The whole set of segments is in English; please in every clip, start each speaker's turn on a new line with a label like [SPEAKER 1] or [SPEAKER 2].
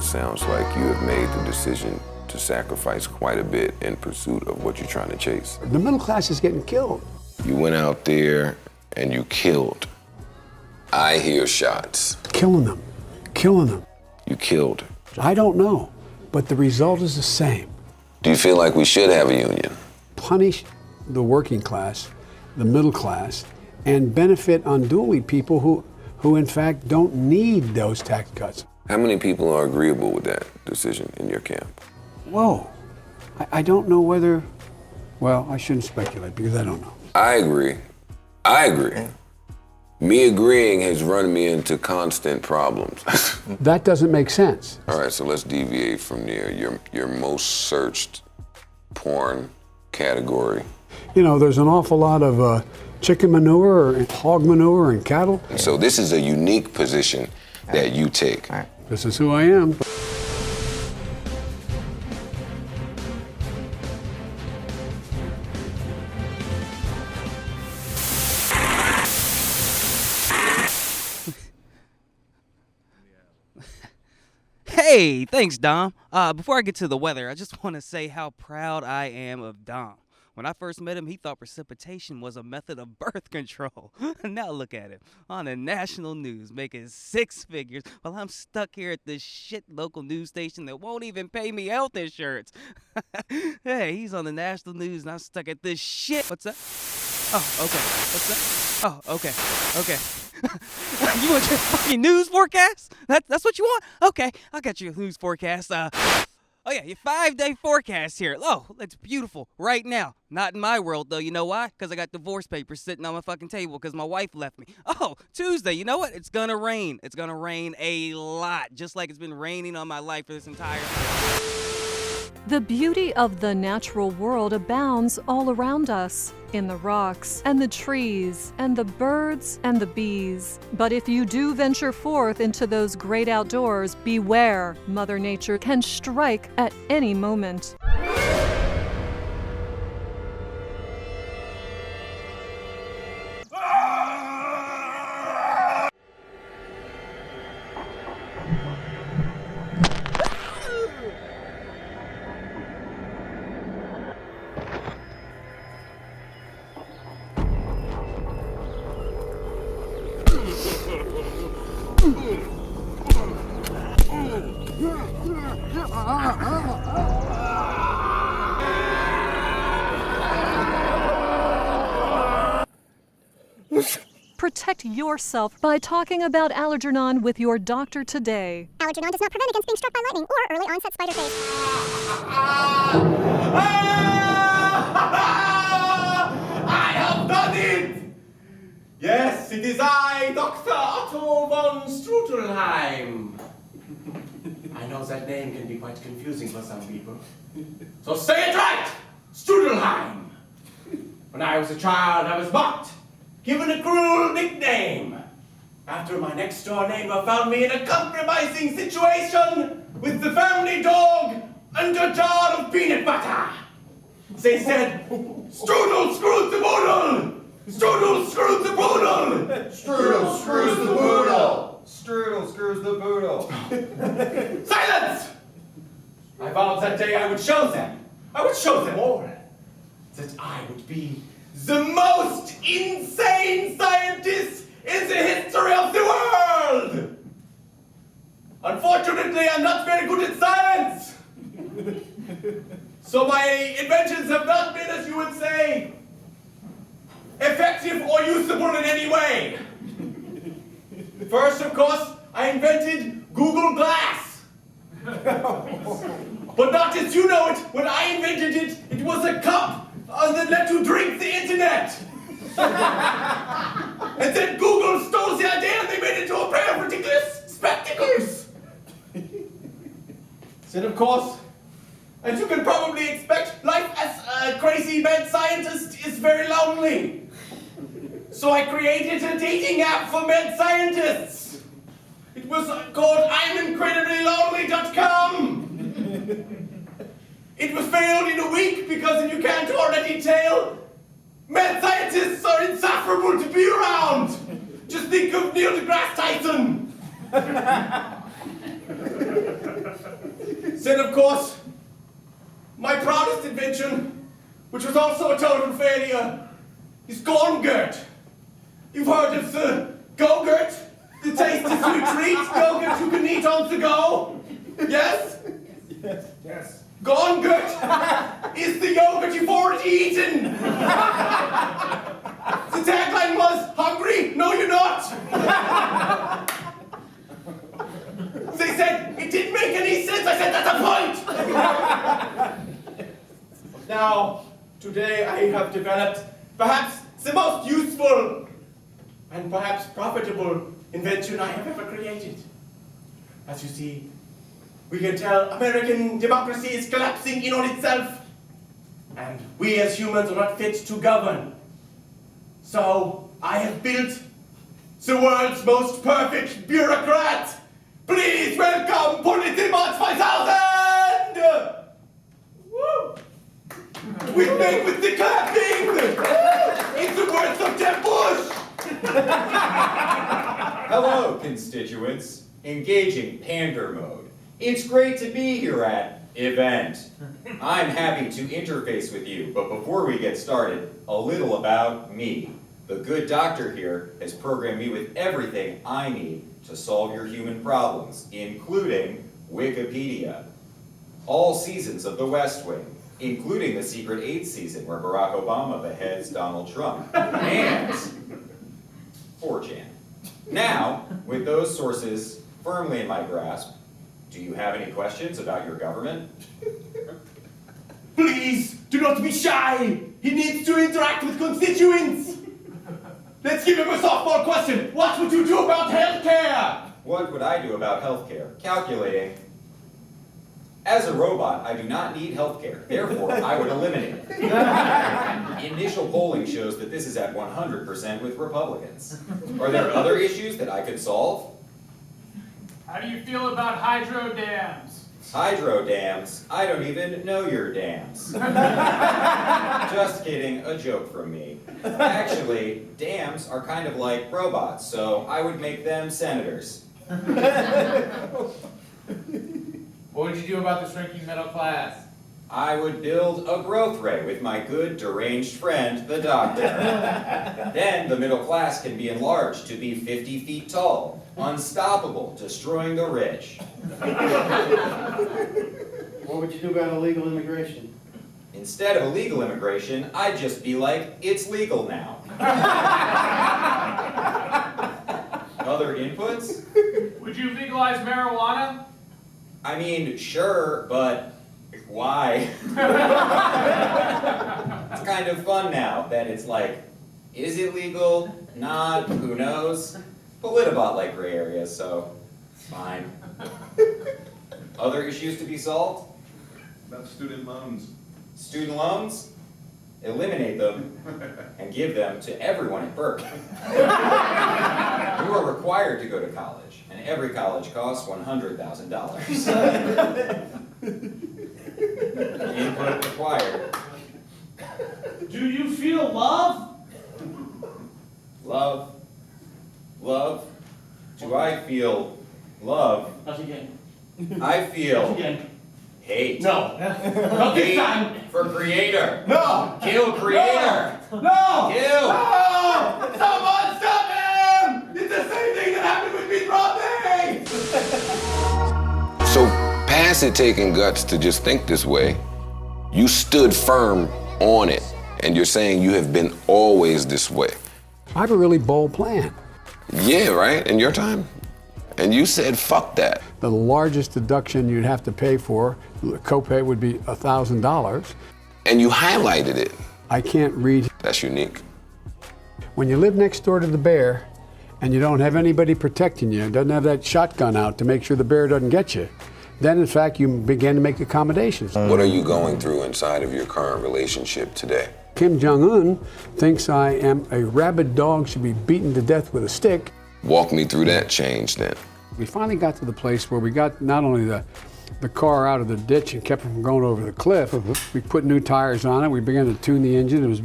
[SPEAKER 1] it sounds like you have made the decision to sacrifice quite a bit in pursuit of what you're trying to chase.
[SPEAKER 2] The middle class is getting killed.
[SPEAKER 1] You went out there and you killed. I hear shots.
[SPEAKER 2] Killing them. Killing them.
[SPEAKER 1] You killed.
[SPEAKER 2] I don't know, but the result is the same.
[SPEAKER 1] Do you feel like we should have a union?
[SPEAKER 2] Punish the working class, the middle class, and benefit unduly people who in fact don't need those tax cuts.
[SPEAKER 1] How many people are agreeable with that decision in your camp?
[SPEAKER 2] Whoa, I don't know whether, well, I shouldn't speculate because I don't know.
[SPEAKER 1] I agree. Me agreeing has run me into constant problems.
[SPEAKER 2] That doesn't make sense.
[SPEAKER 1] All right, so let's deviate from there. Your most searched porn category.
[SPEAKER 2] You know, there's an awful lot of chicken manure and hog manure and cattle.
[SPEAKER 1] And so this is a unique position that you take.
[SPEAKER 2] This is who I am.
[SPEAKER 3] Hey, thanks, Dom. Before I get to the weather, I just want to say how proud I am of Dom. When I first met him, he thought precipitation was a method of birth control. Now look at him, on the national news, making six figures, while I'm stuck here at this shit local news station that won't even pay me health insurance. Hey, he's on the national news, and I'm stuck at this shit. What's that? Oh, okay. What's that? Oh, okay. You want your fucking news forecast? That's what you want? Okay, I got your news forecast. Oh yeah, your 5-day forecast here. Oh, it's beautiful right now. Not in my world though. You know why? Because I got divorce papers sitting on my fucking table because my wife left me. Oh, Tuesday. You know what? It's gonna rain. It's gonna rain a lot, just like it's been raining on my life for this entire time.
[SPEAKER 4] The beauty of the natural world abounds all around us, in the rocks and the trees and the birds and the bees. But if you do venture forth into those great outdoors, beware, Mother Nature can strike at any moment. Protect yourself by talking about Allergenon with your doctor today.
[SPEAKER 5] Allergenon does not prevent against being struck by lightning or early onset spider phase.
[SPEAKER 6] I have done it! Yes, it is I, Dr. Otto von Strudelheim. I know that name can be quite confusing for some people. So say it right! Strudelheim! When I was a child, I was mocked, given a cruel nickname. After my next door neighbor found me in a compromising situation with the family dog and a jar of peanut butter. They said, Strudel screwed the poodle! Strudel screwed the poodle!
[SPEAKER 7] Strudel screws the poodle! Strudel screws the poodle!
[SPEAKER 6] Silence! I vowed that day I would show them all, that I would be the most insane scientist in the history of the world! Unfortunately, I'm not very good at science! So my inventions have not been, as you would say, effective or usable in any way. First, of course, I invented Google Glass. But not as you know it. When I invented it, it was a cup that let you drink the internet. And then Google stole the idea and they made it into a pair of ridiculous spectacles. Then, of course, as you can probably expect, life as a crazy mad scientist is very lonely. So I created a dating app for mad scientists. It was called I'mIncrediblyLonely.com. It was failed in a week because, if you can't already tell, mad scientists are insufferable to be around. Just think of Neil deGrasse Tyson. Then, of course, my proudest invention, which was also a total failure, is Gone-Gurt. You've heard of the Go-Gurt? The tasty sweet treat, Go-Gurt you can eat on the go? Yes?
[SPEAKER 7] Yes.
[SPEAKER 6] Gone-Gurt is the yogurt you've already eaten. The tagline was, hungry? No, you're not. They said, it didn't make any sense. I said, that's the point. Now, today I have developed perhaps the most useful and perhaps profitable invention I have ever created. As you see, we can tell American democracy is collapsing in on itself, and we as humans are not fit to govern. So I have built the world's most perfect bureaucrat. Please welcome Politimots 5000! Woo! We make with the clapping! In the words of Jeb Bush!
[SPEAKER 8] Hello, constituents. Engaging pander mode. It's great to be here at Event. I'm happy to interface with you, but before we get started, a little about me. The good doctor here has programmed me with everything I need to solve your human problems, including Wikipedia. All seasons of The West Wing, including the secret 8th season where Barack Obama beheads Donald Trump, and 4chan. Now, with those sources firmly in my grasp, do you have any questions about your government?
[SPEAKER 6] Please, do not be shy! He needs to interact with constituents! Let's give him a softball question! What would you do about healthcare?
[SPEAKER 8] What would I do about healthcare? Calculating. As a robot, I do not need healthcare. Therefore, I would eliminate it. Initial polling shows that this is at 100% with Republicans. Are there other issues that I could solve?
[SPEAKER 9] How do you feel about hydro dams?
[SPEAKER 8] Hydro dams? I don't even know your dams. Just kidding, a joke from me. Actually, dams are kind of like robots, so I would make them senators.
[SPEAKER 9] What would you do about the shrinking middle class?
[SPEAKER 8] I would build a growth ray with my good deranged friend, the doctor. Then the middle class can be enlarged to be 50 feet tall, unstoppable, destroying the rich.
[SPEAKER 10] What would you do about illegal immigration?
[SPEAKER 8] Instead of illegal immigration, I'd just be like, it's legal now. Other inputs?
[SPEAKER 9] Would you legalize marijuana?
[SPEAKER 8] I mean, sure, but why? It's kind of fun now that it's like, is it legal? Not, who knows? Politibot like gray areas, so fine. Other issues to be solved?
[SPEAKER 7] About student loans.
[SPEAKER 8] Student loans? Eliminate them and give them to everyone at Berkeley. You are required to go to college, and every college costs $100,000. Input required.
[SPEAKER 9] Do you feel love?
[SPEAKER 8] Love? Love? Do I feel love?
[SPEAKER 10] Not again.
[SPEAKER 8] I feel
[SPEAKER 10] Again.
[SPEAKER 8] hate.
[SPEAKER 6] No. Not this time!
[SPEAKER 8] Hate for creator.
[SPEAKER 6] No!
[SPEAKER 8] Kill creator.
[SPEAKER 6] No!
[SPEAKER 8] Kill.
[SPEAKER 6] No! Someone stop him! It's the same thing that happened with Mitt Romney!
[SPEAKER 1] So past it taking guts to just think this way, you stood firm on it, and you're saying you have been always this way.
[SPEAKER 2] I have a really bold plan.
[SPEAKER 1] Yeah, right? In your time? And you said, fuck that.
[SPEAKER 2] The largest deduction you'd have to pay for, the copay would be $1,000.
[SPEAKER 1] And you highlighted it.
[SPEAKER 2] I can't read.
[SPEAKER 1] That's unique.
[SPEAKER 2] When you live next door to the bear and you don't have anybody protecting you, doesn't have that shotgun out to make sure the bear doesn't get you, then in fact you begin to make accommodations.
[SPEAKER 1] What are you going through inside of your current relationship today?
[SPEAKER 2] Kim Jong-un thinks I am a rabid dog should be beaten to death with a stick.
[SPEAKER 1] Walk me through that change then.
[SPEAKER 2] We finally got to the place where we got not only the car out of the ditch and kept it from going over the cliff, we put new tires on it, we began to tune the engine, it was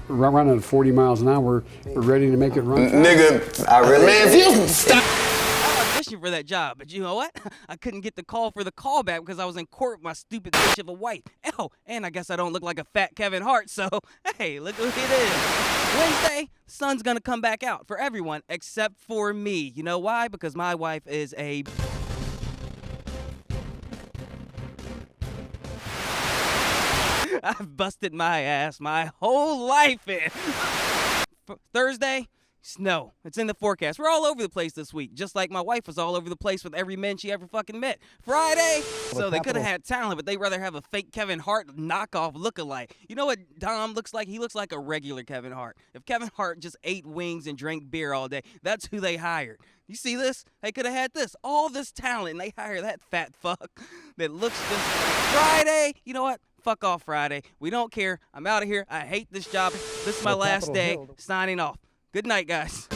[SPEAKER 2] running at 40 miles an hour, we're ready to make it run fast.
[SPEAKER 1] Nigga, I really... Man, if you stop...
[SPEAKER 3] Our audition for that job. But you know what? I couldn't get the call for the callback because I was in court with my stupid bitch of a wife. Oh, and I guess I don't look like a fat Kevin Hart, so hey, look who it is. Wednesday, the sun's gonna come back out for everyone except for me. You know why? Because my wife is a... I've busted my ass my whole life in. Thursday, snow. It's in the forecast. We're all over the place this week, just like my wife was all over the place with every man she ever fucking met. Friday, so they could have had talent, but they'd rather have a fake Kevin Hart knockoff lookalike. You know what Dom looks like? He looks like a regular Kevin Hart. If Kevin Hart just ate wings and drank beer all day, that's who they hired. You see this? They could have had this. All this talent, and they hire that fat fuck that looks just like Friday. You know what? Fuck off Friday. We don't care. I'm out of here. I hate this job. This is my last day. Signing off. Good night, guys.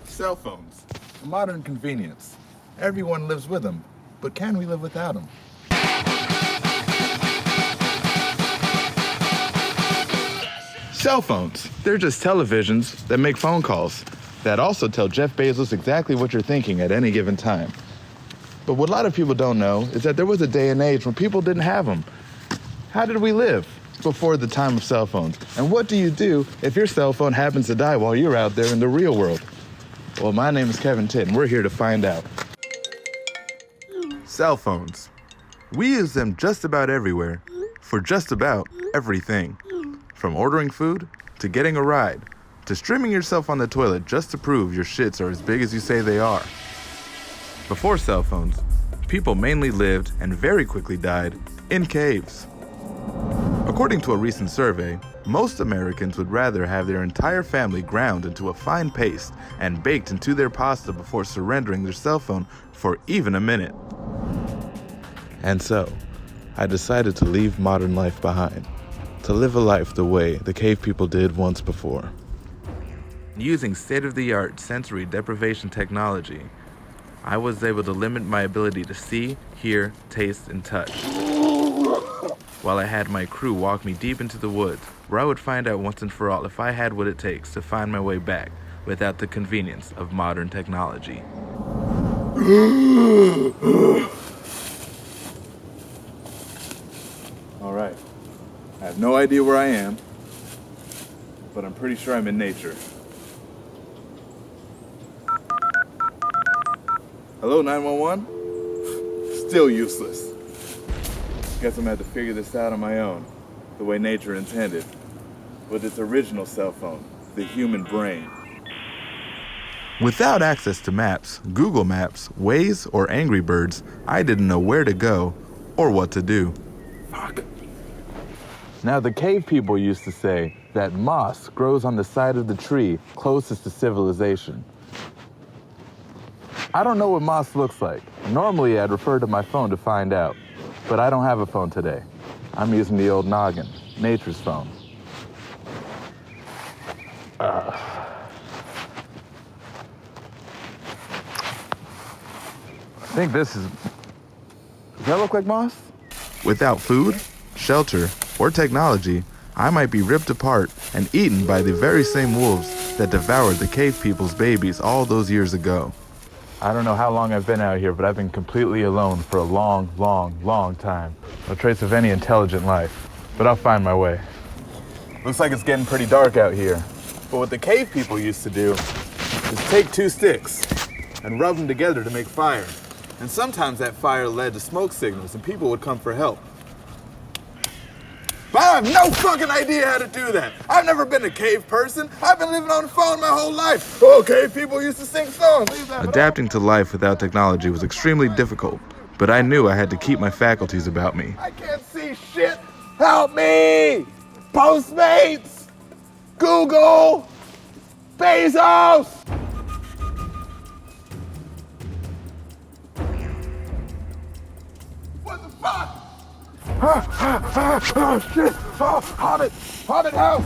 [SPEAKER 11] Cell phones, a modern convenience. Everyone lives with them, but can we live without them? Cell phones, they're just televisions that make phone calls that also tell Jeff Bezos exactly what you're thinking at any given time. But what a lot of people don't know is that there was a day and age when people didn't have them. How did we live before the time of cell phones? And what do you do if your cell phone happens to die while you're out there in the real world? Well, my name is Kevin Titt, and we're here to find out. Cell phones. We use them just about everywhere, for just about everything. From ordering food, to getting a ride, to streaming yourself on the toilet just to prove your shits are as big as you say they are. Before cell phones, people mainly lived, and very quickly died, in caves. According to a recent survey, most Americans would rather have their entire family ground into a fine paste and baked into their pasta before surrendering their cell phone for even a minute. And so, I decided to leave modern life behind, to live a life the way the cave people did once before. Using state-of-the-art sensory deprivation technology, I was able to limit my ability to see, hear, taste, and touch, while I had my crew walk me deep into the woods, where I would find out once and for all if I had what it takes to find my way back without the convenience of modern technology. All right. I have no idea where I am, but I'm pretty sure I'm in nature. Hello, 911? Still useless. Guess I'm gonna have to figure this out on my own, the way nature intended, with its original cell phone, the human brain. Without access to maps, Google Maps, Waze, or Angry Birds, I didn't know where to go or what to do. Fuck. Now, the cave people used to say that moss grows on the side of the tree closest to civilization. I don't know what moss looks like. Normally, I'd refer to my phone to find out, but I don't have a phone today. I'm using the old noggin, nature's phone. I think this is... Does that look like moss? Without food, shelter, or technology, I might be ripped apart and eaten by the very same wolves that devoured the cave people's babies all those years ago. I don't know how long I've been out here, but I've been completely alone for a long, long, long time. No trace of any intelligent life, but I'll find my way. Looks like it's getting pretty dark out here. But what the cave people used to do is take two sticks and rub them together to make fire. And sometimes that fire led to smoke signals and people would come for help. But I have no fucking idea how to do that. I've never been a cave person. I've been living on the phone my whole life. Oh, cave people used to sing songs. Adapting to life without technology was extremely difficult, but I knew I had to keep my faculties about me. I can't see shit. Help me! Postmates! Google! Bezos! What the fuck? Oh, shit! Oh, Hobbit! Hobbit house!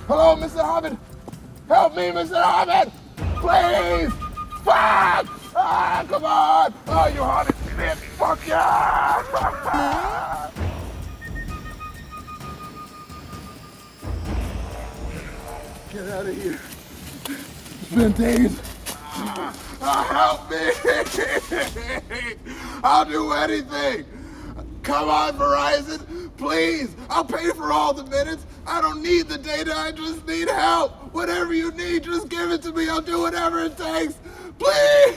[SPEAKER 11] Hello, Mr. Hobbit! Help me, Mr. Hobbit! Please! Fuck! Ah, come on! Oh, you Hobbit! Shit! motherfucker! Get out of here. It's been days. Help me! I'll do anything! Come on, Verizon, please! I'll pay for all the minutes. I don't need the data, I just need help. Whatever you need, just give it to me. I'll do whatever it takes. Please!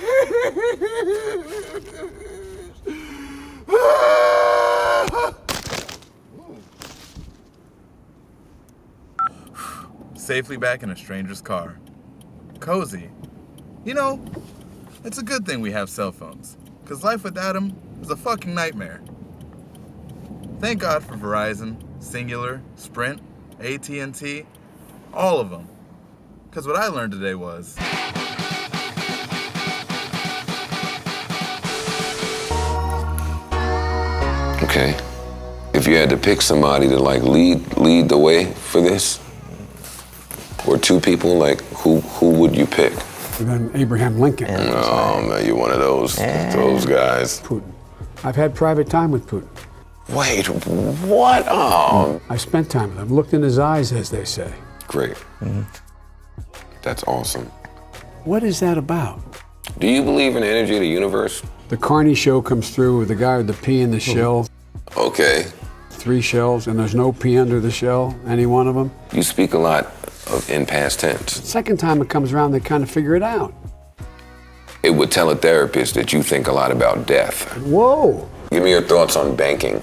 [SPEAKER 11] Safely back in a stranger's car. Cozy. You know, it's a good thing we have cell phones, because life without them is a fucking nightmare. Thank God for Verizon, Singular, Sprint, AT&T, all of them. Because what I learned today was...
[SPEAKER 1] Okay. If you had to pick somebody to like lead the way for this, or two people, like who would you pick?
[SPEAKER 2] Then Abraham Lincoln.
[SPEAKER 1] Oh man, you're one of those guys.
[SPEAKER 2] Putin. I've had private time with Putin.
[SPEAKER 1] Wait, what? Oh.
[SPEAKER 2] I spent time with him, looked in his eyes, as they say.
[SPEAKER 1] Great. That's awesome.
[SPEAKER 2] What is that about?
[SPEAKER 1] Do you believe in the energy of the universe?
[SPEAKER 2] The Carney show comes through with the guy with the pea in the shell.
[SPEAKER 1] Okay.
[SPEAKER 2] 3 shells, and there's no pea under the shell, any one of them.
[SPEAKER 1] You speak a lot in past tense.
[SPEAKER 2] Second time it comes around, they kind of figure it out.
[SPEAKER 1] It would tell a therapist that you think a lot about death.
[SPEAKER 2] Whoa!
[SPEAKER 1] Give me your thoughts on banking.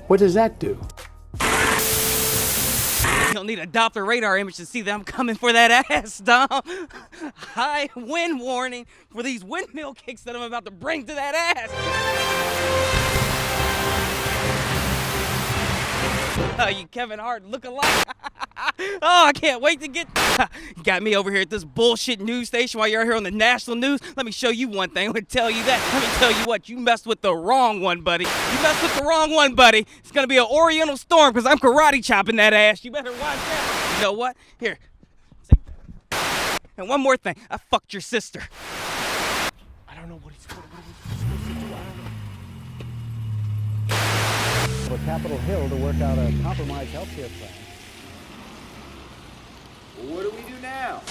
[SPEAKER 2] What does that do?
[SPEAKER 3] You don't need a Doppler radar image to see that I'm coming for that ass, Dom. High wind warning for these windmill kicks that I'm about to bring to that ass. You Kevin Hart look alike. Oh, I can't wait to get... You got me over here at this bullshit news station while you're here on the national news. Let me show you one thing. I'm going to tell you that. Let me tell you what. You messed with the wrong one, buddy. You messed with the wrong one, buddy. It's going to be an Oriental storm because I'm karate chopping that ass. You better watch that. You know what? Here. Take that. And one more thing. I fucked your sister.
[SPEAKER 6] I don't know what he's supposed to do. I don't know.
[SPEAKER 10] For Capitol Hill to work out a compromise health care plan.
[SPEAKER 8] What do we do now?